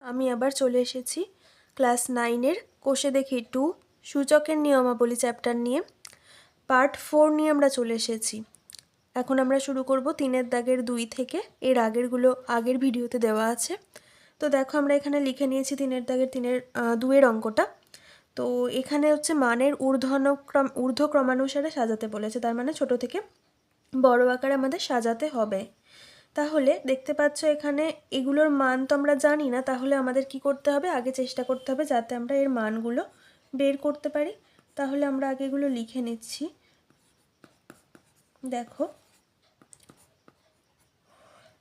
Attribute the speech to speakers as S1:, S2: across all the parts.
S1: আমি আবার চলে এসেছি ক্লাস 9-এর কোষে দেখি 2 সূচকের নিয়মাবলী চ্যাপ্টার নিয়ে। পার্ট 4 নিয়ে আমরা চলে এসেছি। এখন আমরা শুরু করব 3-এর দাগের 2 থেকে। এর আগেরগুলো আগের ভিডিওতে দেওয়া আছে। তো দেখো আমরা এখানে লিখে নিয়েছি 3-এর দাগের 2-এর অঙ্কটা। তো এখানে হচ্ছে মানের ঊর্ধ্বক্রমানুসারে সাজাতে বলেছে, তার মানে ছোট থেকে বড় আকারে আমাদের সাজাতে হবে। তাহলে দেখতে পাচ্ছ এখানে এগুলোর মান তো আমরা জানি না, তাহলে আমাদের কি করতে হবে, আগে চেষ্টা করতে হবে যাতে আমরা এর মানগুলো বের করতে পারি। তাহলে আমরা আগে এগুলো লিখে নিচ্ছি। দেখো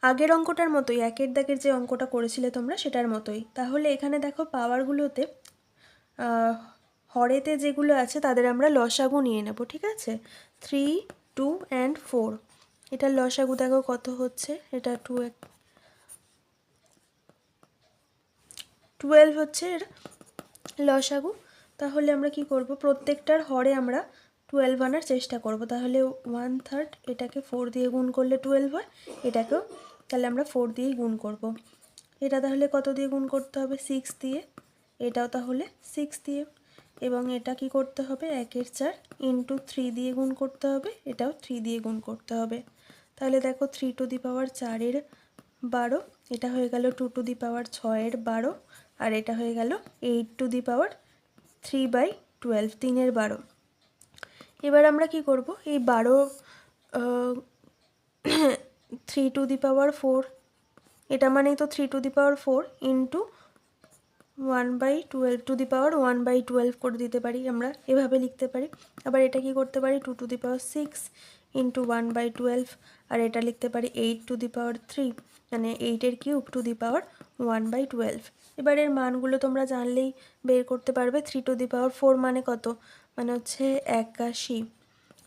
S1: আগের অঙ্কটার মতোই, 1-এর দাগের যে অঙ্কটা করেছিলে তোমরা সেটার মতোই। তাহলে এখানে দেখো পাওয়ারগুলোতে হরেতে যেগুলো আছে তাদের আমরা লসাগু নিয়ে নেব, ঠিক আছে। 3, 2 and 4 এটার লসাগু দেখো কত হচ্ছে, এটা 12 হচ্ছে এর লসাগু। তাহলে আমরা কি করব, প্রত্যেকটার হরে আমরা 12 আনার চেষ্টা করব। তাহলে 1/3 এটাকে 4 দিয়ে গুণ করলে 12 হয়, এটাকেও তাহলে আমরা 4 দিয়েই গুণ করব। এটা তাহলে কত দিয়ে গুণ করতে হবে, 6 দিয়ে। এটাও তাহলে 6 দিয়ে। এবং এটা কি করতে হবে, 1/4 ইন্টু 3 দিয়ে গুণ করতে হবে, এটাও 3 দিয়ে গুণ করতে হবে। তাহলে দেখো 3 টু দি পাওয়ার 4-এর 12, এটা হয়ে গেল 2 টু দি পাওয়ার 6-এর 12, আর এটা হয়ে গেল 8 টু দি পাওয়ার 3/12, 3-এর 12। এবার আমরা কি করব, এই 12 3 টু দি পাওয়ার 4, এটা মানেই তো 3 to the power 4 into 1/12 to the power 1/12 করে দিতে পারি, আমরা এভাবে লিখতে পারি। আবার এটা কি করতে পারি, 2 টু দি পাওয়ার 6 ইন্টু 1/12, আর এটা লিখতে পারি 8 টু দি পাওয়ার 3, মানে 8-এর কিউব টু দি পাওয়ার 1/12। এবার এর মানগুলো তোমরা জানলেই বের করতে পারবে। 3 টু দি পাওয়ার 4 মানে কত, মানে হচ্ছে 81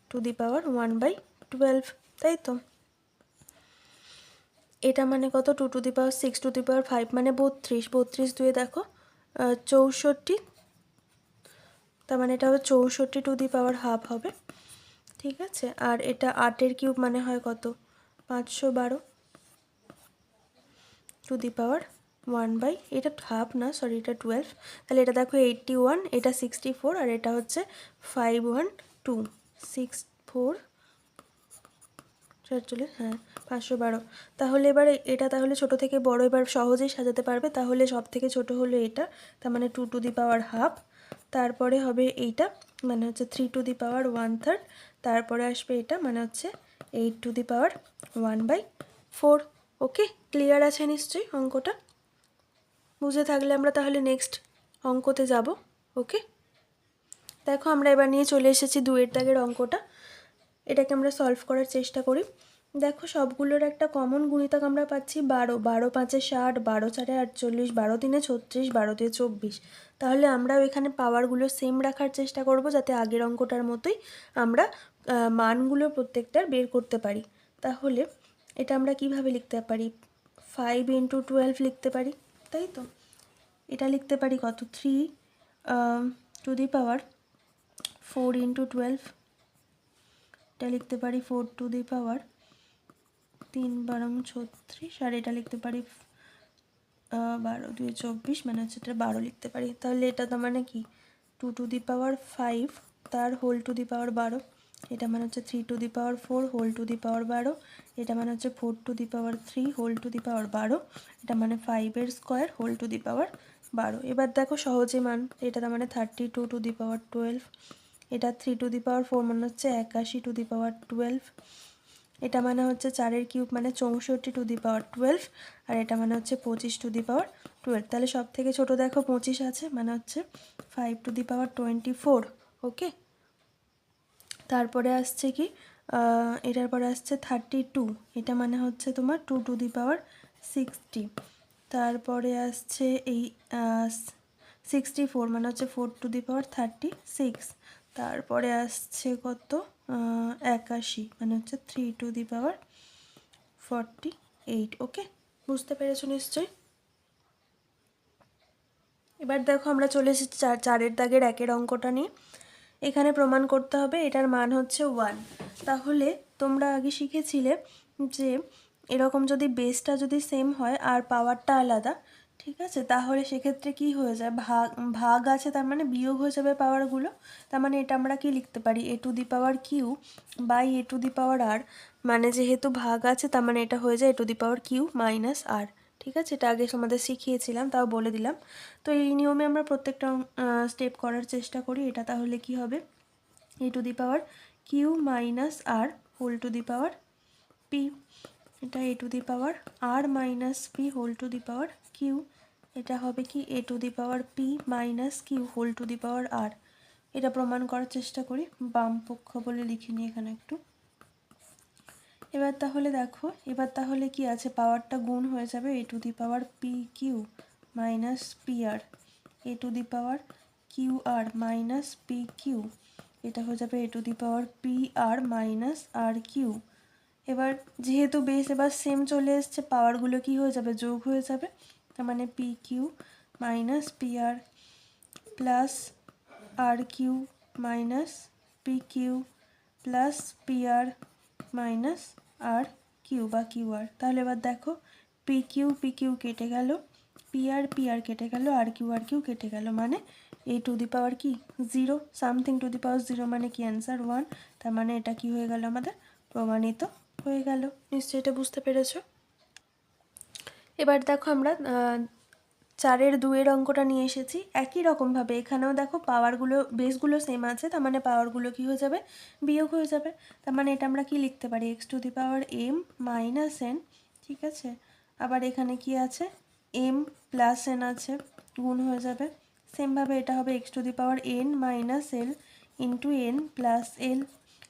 S1: টু দি পাওয়ার 1/12, তাই তো। এটা মানে কত, 2 two the power 6 two the পাওয়ার 5 মানে 32, 32 দুয়ে দেখো 64, তার মানে এটা হবে 64 টু দি পাওয়ার হাফ হবে, ঠিক আছে। আর এটা 8-এর কিউব মানে হয় কত, 512 টু দি পাওয়ার 1 বাই, এটা হাফ না, সরি এটা 12। তাহলে এটা দেখো 81, এটা 64, আর এটা হচ্ছে 512 64 47, হ্যাঁ 512। তাহলে এবার এটা তাহলে ছোট থেকে বড় এবার সহজেই সাজাতে পারবে। তাহলে সব থেকে ছোট হলো এটা, তার মানে 2 টু দি পাওয়ার হাফ। তারপরে হবে এইটা, মানে হচ্ছে 3 টু দি পাওয়ার 1/3। তারপরে আসবে এটা, মানে হচ্ছে 8 two the power 1/4। Okay, clear আছে নিশ্চয়ই অঙ্কটা? বুঝে থাকলে আমরা তাহলে নেক্সট অঙ্কতে যাব। ওকে, দেখো আমরা এবার নিয়ে চলে এসেছি 2-এর দাগের অঙ্কটা। এটাকে আমরা সলভ করার চেষ্টা করি। দেখো সবগুলোর একটা কমন গুণিতক আমরা পাচ্ছি 12, 12 5-এ 60, 12 4-এ 48, 12 3-এ 36, 12 2-এ 24। তাহলে আমরাও এখানে পাওয়ারগুলো সেম রাখার চেষ্টা করব, যাতে আগের অঙ্কটার মতোই আমরা মানগুলো প্রত্যেকটার বের করতে পারি। তাহলে এটা আমরা কিভাবে লিখতে পারি, 5 ইন্টু 12 লিখতে পারি, তাই তো। এটা লিখতে পারি কত, 3 টু দি পাওয়ার 4 ইন্টু 12, এটা লিখতে পারি 4 টু দি পাওয়ার 3 বারং 36, আর এটা লিখতে পারি 12 2 24, মানে হচ্ছে এটা 12 লিখতে পারি। তাহলে এটা তো মানে কি 2 টু দি পাওয়ার 5 তার হোল টু দি পাওয়ার 12, এটা মানে হচ্ছে 3 to the power 4 whole to the power 12, এটা মানে হচ্ছে 4 to the power 3 whole to the power 12, এটা মানে 5-এর square whole to the power 12। এবার দেখো সহজে মান, এটা তার মানে 32 টু দি পাওয়ার 12, এটা 3 টু দি পাওয়ার 4 মানে হচ্ছে 81 টু দি পাওয়ার 12, এটা মানে হচ্ছে 4-এর কিউব মানে 64 টু দি পাওয়ার 12, আর এটা মানে হচ্ছে 25 টু দি পাওয়ার 12। তাহলে সব থেকে ছোটো দেখো 25 আছে, মানে হচ্ছে 5 টু দি পাওয়ার 24। ওকে, তারপরে আসছে কি, এটার পরে আসছে 32, এটা মানে হচ্ছে তোমার 2 টু দি পাওয়ার 60। তারপরে আসছে এই 64, মানে হচ্ছে 4 টু দি পাওয়ার 36। তারপরে আসছে কত, 81, মানে হচ্ছে 3 টু দি পাওয়ার 48। ওকে, বুঝতে পেরেছো নিশ্চয়ই? এবার দেখো আমরা চলে এসেছি 4-এর দাগের 1-এর অঙ্কটা নিয়ে। এখানে প্রমাণ করতে হবে এটার মান হচ্ছে 1। তাহলে তোমরা আগে শিখেছিলে যে এরকম যদি বেসটা যদি সেম হয় আর পাওয়ারটা আলাদা, ঠিক আছে, তাহলে সেক্ষেত্রে কি হয়ে যায়, ভাগ ভাগ আছে তার মানে বিয়োগ হয়ে যাবে পাওয়ারগুলো। তার মানে এটা আমরা কি লিখতে পারি, a to the power q by a to the power r, মানে যেহেতু ভাগ আছে তার মানে এটা হয়ে যায় a to the power q minus r. ঠিক আছে, এটা আগে আমাদের শিখিয়েছিলাম, তাও বলে দিলাম। তো এই নিয়মে আমরা প্রত্যেকটা স্টেপ করার চেষ্টা করি। এটা তাহলে কি হবে, a to the power q minus r whole to the power p, এটা a to the power r minus p whole to the power q, এটা হবে কি a to the power p minus q whole to the power r. এটা প্রমাণ করার চেষ্টা করি, বাম পক্ষ বলে লিখিনি এখানে একটু। এবার তাহলে দেখো, এবার তাহলে কি আছে, পাওয়ারটা গুণ হয়ে যাবে a to the power p q minus p r, a to the power q r minus p q, এটা হয়ে যাবে a to the power p r minus r q. এবার যেহেতু বেস এবার সেম চলে এসছে, পাওয়ারগুলো কি হয়ে যাবে, যোগ হয়ে যাবে। তার মানে p q minus p r plus r q minus p q plus p r minus r q বা কিউ আর। তাহলে এবার দেখো, পি কিউ কেটে গেল, পি আর কেটে গেল, আর কিউ কেটে গেল, মানে এ টু দি পাওয়ার কি zero, something to the power zero, মানে কি অ্যান্সার 1। তার মানে এটা কি হয়ে গেল, আমাদের প্রমাণিত হয়ে গেল। নিশ্চয়ই এটা বুঝতে পেরেছ। এবার দেখো আমরা 4-এর 2-এর অঙ্কটা নিয়ে এসেছি। একই রকমভাবে এখানেও দেখো পাওয়ারগুলো বেসগুলো সেম আছে, তার মানে পাওয়ারগুলো কি হয়ে যাবে, বিয়োগ হয়ে যাবে। তার মানে এটা আমরা কি লিখতে পারি, x to the power m minus n. ঠিক আছে, আবার এখানে কি আছে, এম প্লাস এন আছে, গুণ হয়ে যাবে। সেমভাবে এটা হবে x to the power n minus l into n plus l,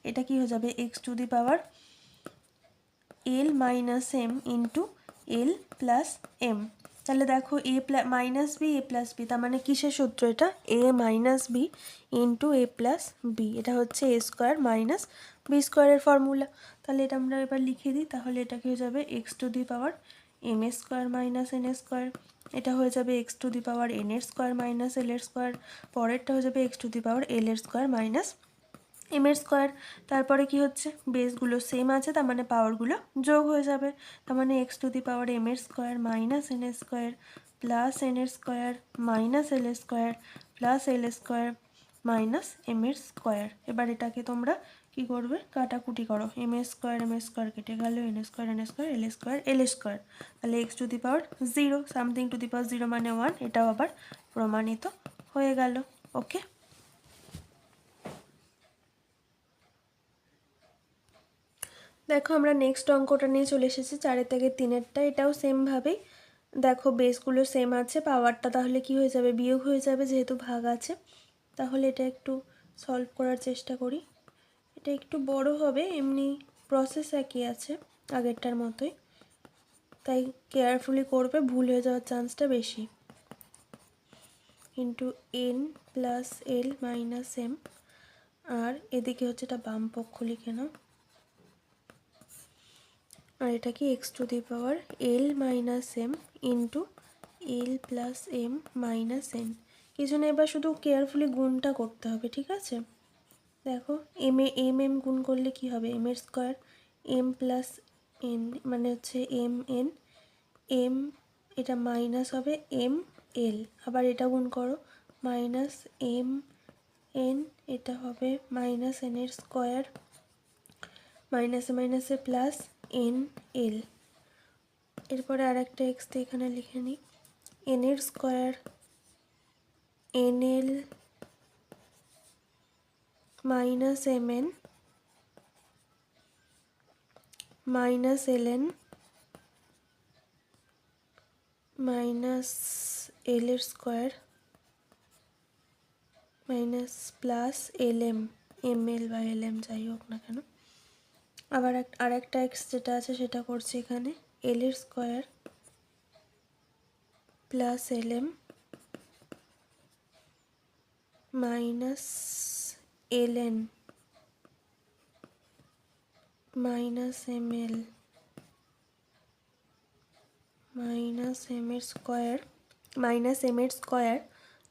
S1: এটা কি হয়ে যাবে x to the power l minus m into l plus m. তাহলে দেখো a minus b a plus b, তার মানে কিসের সূত্র, এটা a minus b into a plus b, এটা হচ্ছে এ স্কোয়ার মাইনাস বি স্কোয়ারের ফর্মুলা। তাহলে এটা আমরা এবার লিখে দিই, তাহলে এটা কি হয়ে যাবে x to the power m এ স্কোয়ার মাইনাস এন এ স্কোয়ার, এটা হয়ে যাবে x to the power n এর স্কোয়ার মাইনাস এল এর স্কোয়ার, পরেরটা হয়ে যাবে এক্স টু দি পাওয়ার এল এর স্কোয়ার মাইনাস এম এর স্কোয়ার। তারপরে কি হচ্ছে, বেসগুলো সেম আছে, তার মানে পাওয়ারগুলো যোগ হয়ে যাবে। তার মানে x to the power m এর স্কোয়ার মাইনাস এন এর স্কোয়ার প্লাস এন এর স্কোয়ার মাইনাস এল এর square plus l square minus m এর স্কোয়ার। এবার এটাকে তোমরা কি করবে, কাটাকুটি করো, এম এর স্কোয়ার কেটে গেল, এন স্কোয়ার এল স্কোয়ার এল স্কোয়ার। তাহলে x to the power zero, something to the power zero মানে 1, এটাও আবার প্রমাণিত হয়ে গেল। ওকে, দেখো আমরা নেক্সট অঙ্কটা নিয়ে চলে এসেছি, 4-এর থেকে 3-এরটা। এটাও সেমভাবেই দেখো বেসগুলো সেম আছে, পাওয়ারটা তাহলে কি হয়ে যাবে, বিয়োগ হয়ে যাবে, যেহেতু ভাগ আছে। তাহলে এটা একটু সলভ করার চেষ্টা করি। এটা একটু বড় হবে, এমনি প্রসেস একই আছে আগেরটার মতোই, তাই কেয়ারফুলি করবে, ভুল হয়ে যাওয়ার চান্সটা বেশি। ইন্টু এন প্লাস এল মাইনাস এম, আর এদিকে হচ্ছে এটা বাম পক্ষ লিখে নাও, আর এটা কি x to the power l minus m into l plus m minus n. কিছু না, এবার শুধু কেয়ারফুলি গুণটা করতে হবে। ঠিক আছে, দেখো এম এম গুণ করলে কি হবে, এম এর স্কোয়ার এম প্লাস এন মানে হচ্ছে এম এন, এম এটা মাইনাস হবে এম এল, আবার এটা গুণ করো মাইনাস এম এন, এটা হবে মাইনাস এন এর স্কোয়ার মাইনাসে মাইনাসে প্লাস এন এল। এরপরে আর একটা এক্স তো এখানে লিখে নিই, এন এর square n l minus m n minus l n minus l এর square minus plus l m, m l বা এল এম যাই হোক না কেন। আবার আর একটা এক্স যেটা আছে সেটা করছি এখানে, এল এর square plus l m minus l n minus m l minus m এর স্কোয়ার মাইনাস এম এর স্কোয়ার,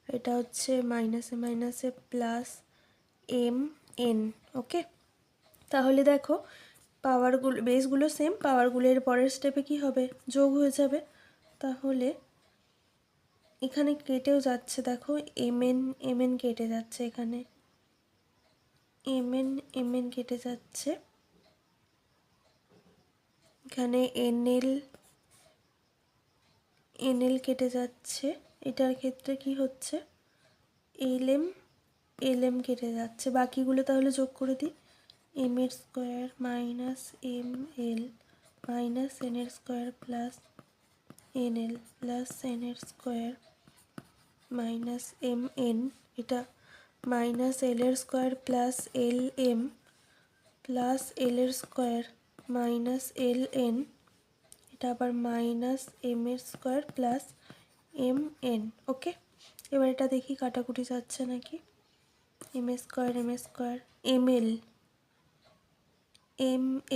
S1: এটা হচ্ছে মাইনাসে মাইনাসে প্লাস এম এন। ওকে, তাহলে দেখো পাওয়ারগুলো বেসগুলো সেম, পাওয়ারগুলোর পরের স্টেপে কি হবে, যোগ হয়ে যাবে। তাহলে এখানে কেটেও যাচ্ছে, দেখো এমএন কেটে যাচ্ছে, এখানে এমএন কেটে যাচ্ছে, এখানে এনএল কেটে যাচ্ছে। এটার ক্ষেত্রে কি হচ্ছে, এলএম কেটে যাচ্ছে। বাকিগুলো তাহলে যোগ করে দিই। এম এর square minus m l minus n এর square plus n l plus n এর স্কোয়ার মাইনাস এম এন, এটা মাইনাস এল এর square plus l m plus l এর স্কোয়ার মাইনাস এল এন, এটা আবার মাইনাস এম এর square plus m n. Okay, এবার এটা দেখি কাটাকুটি যাচ্ছে নাকি। M square m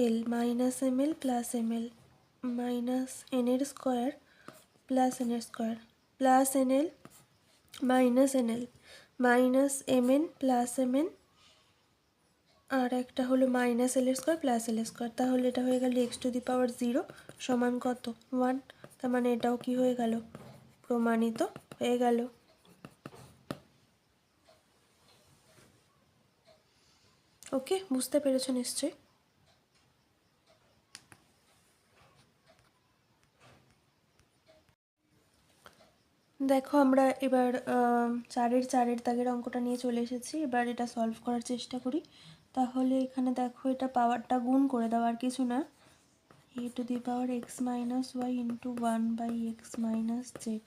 S1: l minus m l plus m l minus n এর স্কোয়ার প্লাস এন এর square plus n l minus m n plus m n, আর একটা হলো মাইনাস এল এর স্কোয়ার প্লাস এল স্কোয়ার। তাহলে এটা হয়ে গেল এক্স টু দি পাওয়ার 0 সমান কত, 1। তার মানে এটাও কি হয়ে গেল, প্রমাণিত হয়ে গেল। ওকে, বুঝতে পেরেছো নিশ্চয়ই। দেখো আমরা এবার 4-এর দাগের অঙ্কটা নিয়ে চলে এসেছি। এবার এটা সলভ করার চেষ্টা করি। তাহলে এখানে দেখো এটা পাওয়ারটা গুণ করে দাও, আর কিছু না। A to the power x minus y into 1/x minus z,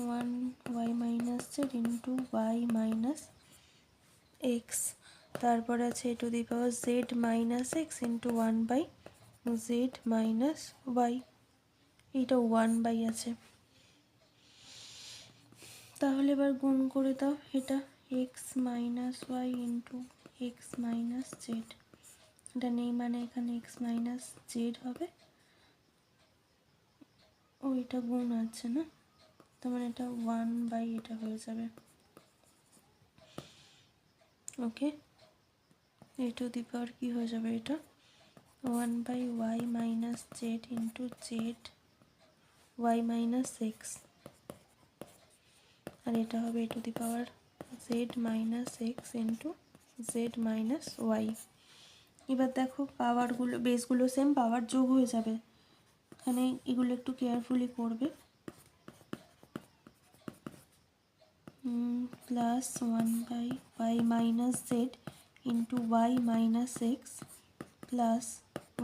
S1: 1y minus z into y minus x. তারপরে আছে a to the power z minus x into 1/z minus y, এইটা 1 আছে। তাহলে এবার গুণ করে দাও, এটা x minus y into x minus z, এটা নেই মানে এখানে এক্স মাইনাস জেড হবে। ও এটা গুণ আছে না, তার মানে এটা 1 এটা হয়ে যাবে। ওকে, এ টু দি পাওয়ার কী হয়ে যাবে, এটা 1/y minus z into z y minus x, আর এটা হবে a to the power z minus x into z minus y. এবার দেখো পাওয়ারগুলো, বেসগুলো সেম, পাওয়ার যোগ হয়ে যাবে। এখানে এগুলো একটু কেয়ারফুলি করবে। Plus 1/y minus z into y minus x plus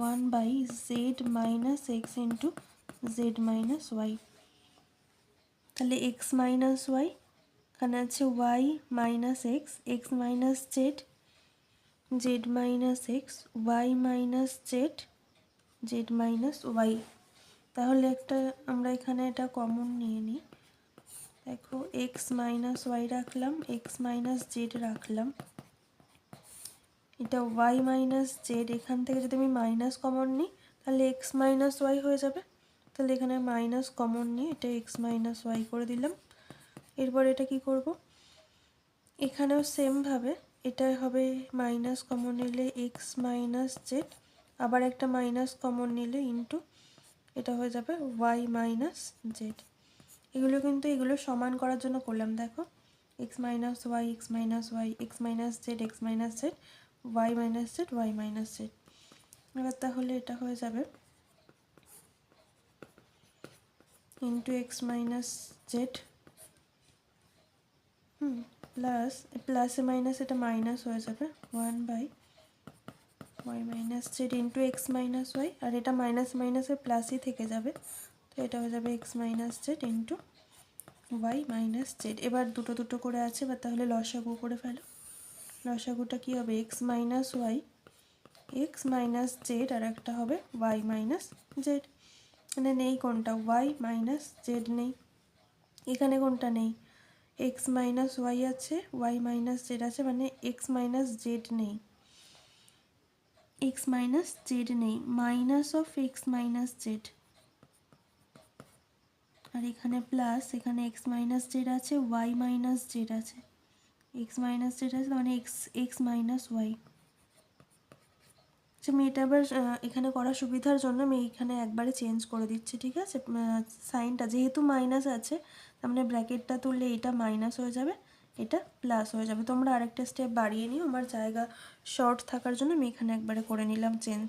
S1: 1/z minus x into z minus y. তাহলে এক্স মাইনাস ওয়াই, এখানে আছে y minus x, x minus z, z minus x, y minus z, z minus y. তাহলে একটা আমরা এখানে এটা common নিয়ে নিই। দেখো এক্স মাইনাস ওয়াই রাখলাম, এক্স মাইনাস জেড রাখলাম, এটা ওয়াই মাইনাস জেড, এখান থেকে যদি আমি মাইনাস কমন নিই তাহলে এক্স মাইনাস ওয়াই হয়ে যাবে। তাহলে এখানে মাইনাস কমন নিয়ে এটা এক্স মাইনাস ওয়াই করে দিলাম। এরপর এটা কি করব, এখানেও সেমভাবে এটা হবে মাইনাস কমন নিলে এক্স মাইনাস জেড, আবার একটা মাইনাস কমন নিলে ইন্টু এটা হয়ে যাবে ওয়াই মাইনাস জেড। এগুলো কিন্তু এগুলো সমান করার জন্য করলাম। দেখো x minus y, x minus y, x minus z, x minus z, y minus z, y minus z. এবার তাহলে এটা হয়ে যাবে into x minus z plus প্লাসে মাইনাস এটা মাইনাস হয়ে যাবে 1/y minus z into x minus y, আর এটা মাইনাস মাইনাসে প্লাসই থেকে যাবে, তো এটা হয়ে যাবে x minus z into y minus z. এবার দুটো দুটো করে আছে, এবার তাহলে লসাগু করে ফেলো। লসাগুটা কী হবে, x minus y, x minus z, আর একটা হবে ওয়াই মাইনাস জেড। এখানে নেই কোনটা, ওয়াই মাইনাস জেড নেই। এখানে কোনটা নেই, এক্স মাইনাস ওয়াই আছে, ওয়াই মাইনাস জেড আছে, মানে এক্স মাইনাস জেড নেই, এক্স মাইনাস জেড নেই, minus of x minus z. আর এখানে প্লাস, এখানে এক্স মাইনাস জেড আছে, ওয়াই মাইনাস জেড আছে, এক্স মাইনাস জেড আছে মানে এক্স মাইনাস ওয়াই। যে আমি এটা আবার এখানে করার সুবিধার জন্য আমি এইখানে একবারে চেঞ্জ করে দিচ্ছি, ঠিক আছে? সাইনটা যেহেতু মাইনাস আছে, তার মানে ব্র্যাকেটটা তুললে এটা মাইনাস হয়ে যাবে, এটা প্লাস হয়ে যাবে। তোমরা আরেকটা স্টেপ বাড়িয়ে নিও, আমার জায়গা শর্ট থাকার জন্য আমি এখানে একবারে করে নিলাম চেঞ্জ।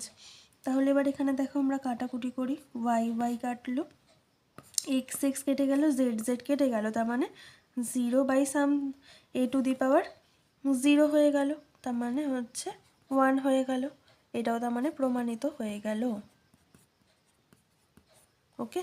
S1: তাহলে এবার এখানে দেখো আমরা কাটাকুটি করি, ওয়াই ওয়াই কাটলো, এক্স এক্স কেটে গেল, জেড জেড কেটে গেল, তার মানে 0/সাম a⁴ হয়ে গেল, তার মানে হচ্ছে 1 হয়ে গেল। এটাও তার মানে প্রমাণিত হয়ে গেল। ওকে।